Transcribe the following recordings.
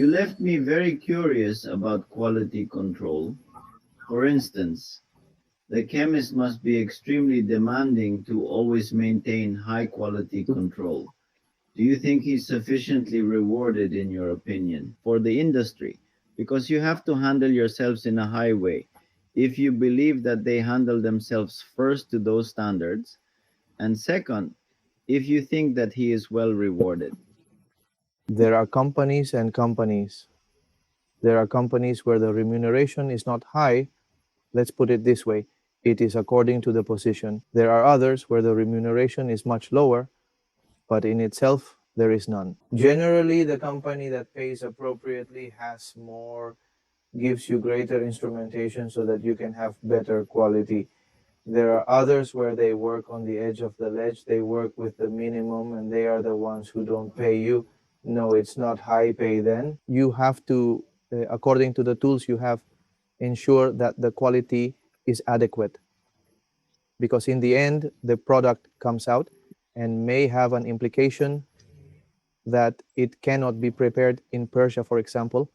You left me very curious about quality control. For instance, the chemist must be extremely demanding to always maintain high quality control. Do you think he's sufficiently rewarded, in your opinion, for the industry? Because you have to handle yourselves in a high way. If you believe that they handle themselves first to those standards, and second, if you think that he is well rewarded. There are companies and companies. There are companies where the remuneration is not high. Let's put it this way. It is according to the position. There are others where the remuneration is much lower, but in itself, there is none. Generally, the company that pays appropriately has more, gives you greater instrumentation so that you can have better quality. There are others where they work on the edge of the ledge. They work with the minimum and they are the ones who don't pay you. No, it's not high pay then. You have to, according to the tools you have, ensure that the quality is adequate. Because in the end, the product comes out and may have an implication that it cannot be prepared in Persia, for example,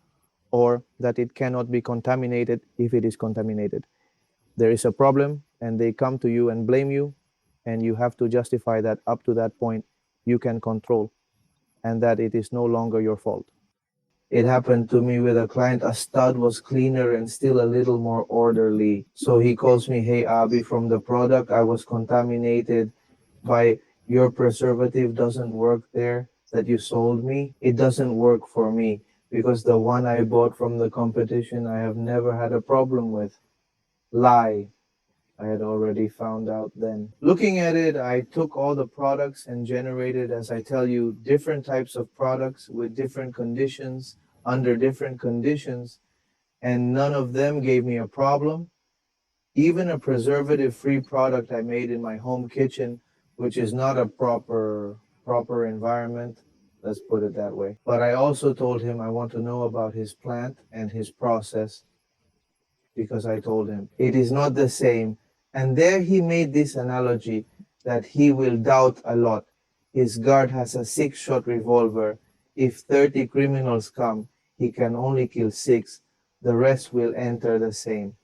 or that it cannot be contaminated if it is contaminated. There is a problem and they come to you and blame you, and you have to justify that up to that point you can control and that it is no longer your fault. It happened to me with a client. A stud was cleaner and still a little more orderly. So he calls me, hey, Abi, from the product I was contaminated by your preservative doesn't work there that you sold me. It doesn't work for me because the one I bought from the competition I have never had a problem with. Lie. I had already found out then. Looking at it, I took all the products and generated, as I tell you, different types of products with different conditions, under different conditions, and none of them gave me a problem. Even a preservative-free product I made in my home kitchen, which is not a proper environment, let's put it that way. But I also told him I want to know about his plant and his process, because I told him it is not the same. And there he made this analogy that he will doubt a lot. His guard has a 6-shot revolver. If 30 criminals come, he can only kill 6. The rest will enter the same.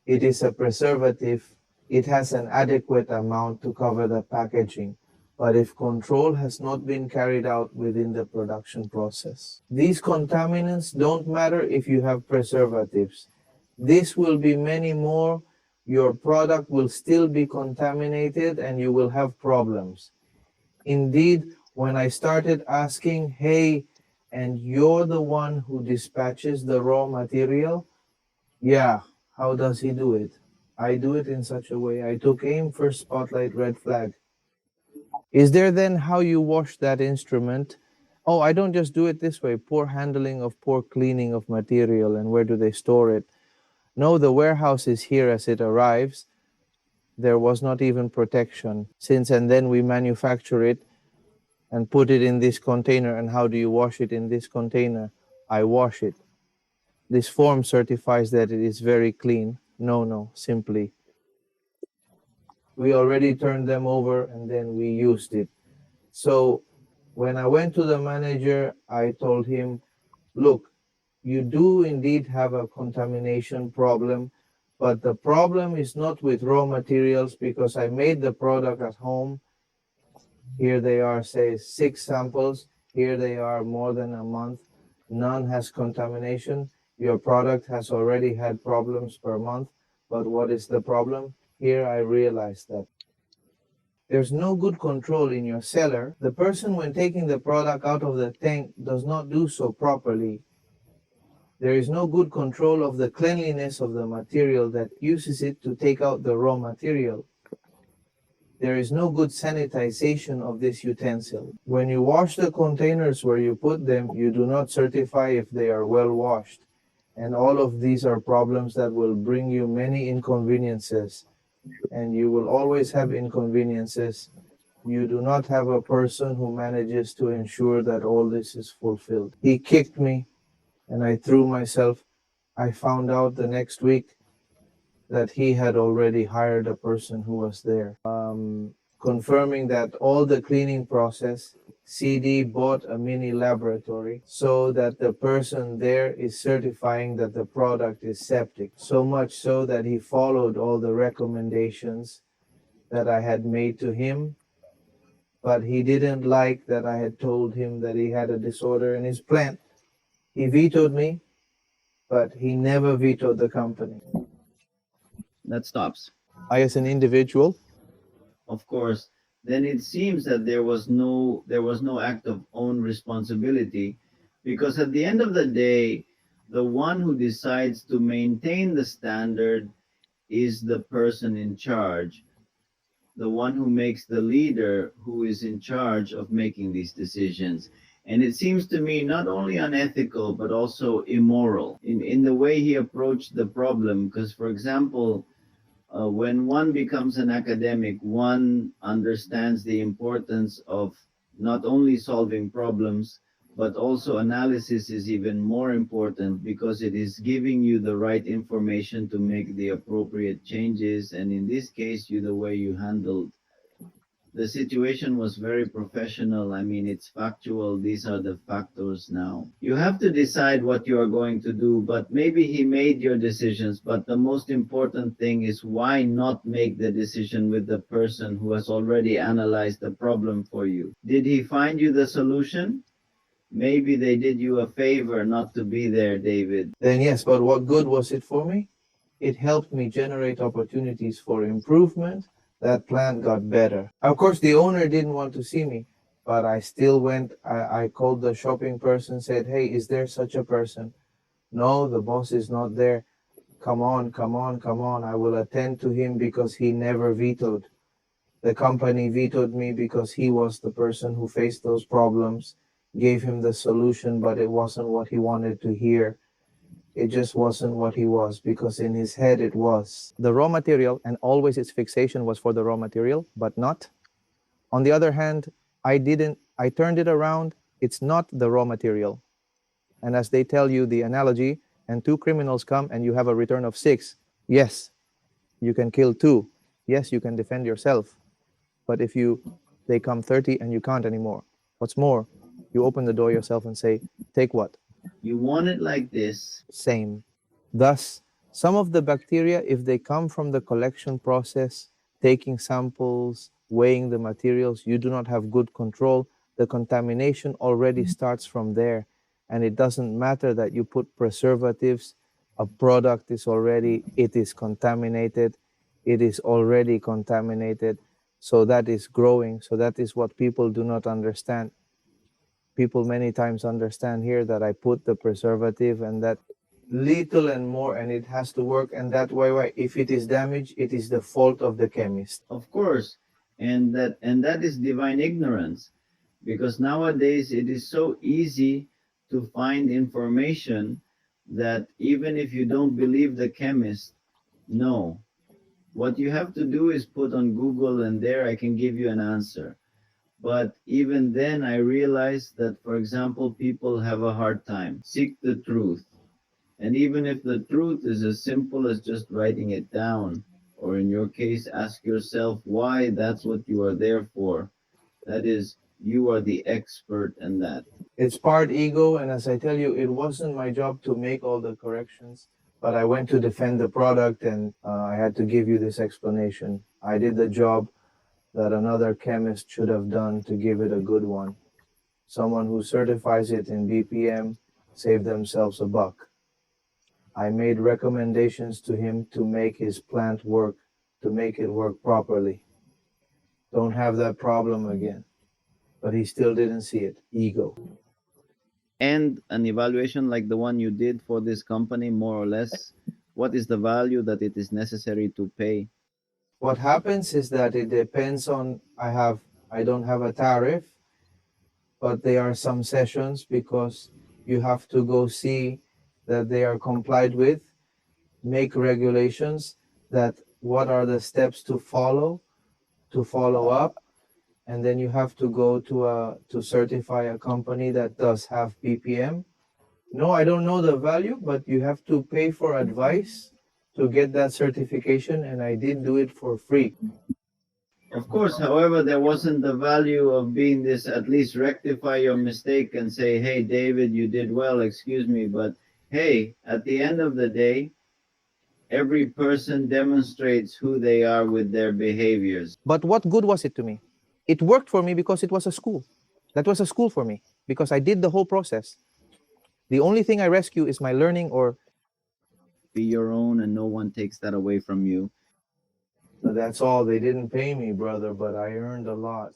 It is a preservative. It has an adequate amount to cover the packaging. But if control has not been carried out within the production process, these contaminants don't matter if you have preservatives. This will be many more. Your product will still be contaminated and you will have problems. Indeed, when I started asking, hey, and you're the one who dispatches the raw material? Yeah, how does he do it? I do it in such a way. I took aim, first spotlight, red flag. Is there then how you wash that instrument? Oh, I don't just do it this way. Poor handling of poor cleaning of material, and where do they store it? No, the warehouse is here as it arrives. There was not even protection since, and then we manufacture it and put it in this container. And how do you wash it in this container? I wash it. This form certifies that it is very clean. No, simply. We already turned them over and then we used it. So when I went to the manager, I told him, look, you do indeed have a contamination problem, but the problem is not with raw materials because I made the product at home. Here they are, say, 6 samples. Here they are more than a month. None has contamination. Your product has already had problems per month. But what is the problem? Here I realized that there's no good control in your cellar. The person, when taking the product out of the tank, does not do so properly. There is no good control of the cleanliness of the material that uses it to take out the raw material. There is no good sanitization of this utensil. When you wash the containers where you put them, you do not certify if they are well washed. And all of these are problems that will bring you many inconveniences. And you will always have inconveniences. You do not have a person who manages to ensure that all this is fulfilled. He kicked me and I threw myself. I found out the next week that he had already hired a person who was there. confirming that all the cleaning process. CD bought a mini laboratory so that the person there is certifying that the product is septic. So much so that he followed all the recommendations that I had made to him, but he didn't like that I had told him that he had a disorder in his plant. He vetoed me, but he never vetoed the company. That stops. I, as an individual, Of course, then it seems that there was no act of own responsibility, because at the end of the day, the one who decides to maintain the standard is the person in charge, the one who makes the leader who is in charge of making these decisions. And it seems to me not only unethical but also immoral in the way he approached the problem. Because, for example, when one becomes an academic, one understands the importance of not only solving problems, but also analysis is even more important, because it is giving you the right information to make the appropriate changes. And in this case, the way you handled the situation was very professional. I mean, it's factual. These are the factors now. You have to decide what you are going to do, but maybe he made your decisions. But the most important thing is, why not make the decision with the person who has already analyzed the problem for you? Did he find you the solution? Maybe they did you a favor not to be there, David. then yes, but what good was it for me? It helped me generate opportunities for improvement. That plant got better. Of course, the owner didn't want to see me, but I still went. I called the shopping person, said, "Hey, is there such a person?" "No, the boss is not there." "Come on, come on, come on. I will attend to him," because he never vetoed. The company vetoed me because he was the person who faced those problems, gave him the solution, but it wasn't what he wanted to hear. It just wasn't what he was, because in his head it was the raw material, and always its fixation was for the raw material, but not. On the other hand, I turned it around. It's not the raw material. And as they tell you the analogy, and two criminals come and you have a return of 6, yes, you can kill 2. Yes, you can defend yourself. But if they come 30 and you can't anymore, what's more, you open the door yourself and say, "Take what?" You want it like this. Same. Thus, some of the bacteria, if they come from the collection process, taking samples, weighing the materials, you do not have good control. The contamination already starts from there. And it doesn't matter that you put preservatives, a product it is contaminated. It is already contaminated. So that is growing. So that is what people do not understand. People many times understand here that I put the preservative and that little and more, and it has to work. And that way, if it is damaged, it is the fault of the chemist. Of course, and that is divine ignorance, because nowadays it is so easy to find information that even if you don't believe the chemist, no. What you have to do is put on Google, and there I can give you an answer. But even then, I realized that, for example, people have a hard time. Seek the truth. And even if the truth is as simple as just writing it down, or in your case, ask yourself why that's what you are there for. That is, you are the expert in that. It's part ego, and as I tell you, it wasn't my job to make all the corrections, but I went to defend the product, and I had to give you this explanation. I did the job that another chemist should have done to give it a good one. Someone who certifies it in BPM save themselves a buck. I made recommendations to him to make his plant work, to make it work properly. Don't have that problem again. But he still didn't see it. Ego. And an evaluation like the one you did for this company, more or less, what is the value that it is necessary to pay? What happens is that it depends on, I don't have a tariff, but there are some sessions because you have to go see that they are complied with, make regulations, that what are the steps to follow up, and then you have to go to certify a company that does have BPM. No, I don't know the value, but you have to pay for advice to get that certification, and I did do it for free. Of course, however, there wasn't the value of being this, at least rectify your mistake and say, hey, David, you did well, excuse me. But hey, at the end of the day, every person demonstrates who they are with their behaviors. But what good was it to me? It worked for me because it was a school. That was a school for me because I did the whole process. The only thing I rescue is my learning or Be your own, and no one takes that away from you. that's all. They didn't pay me, brother, but I earned a lot.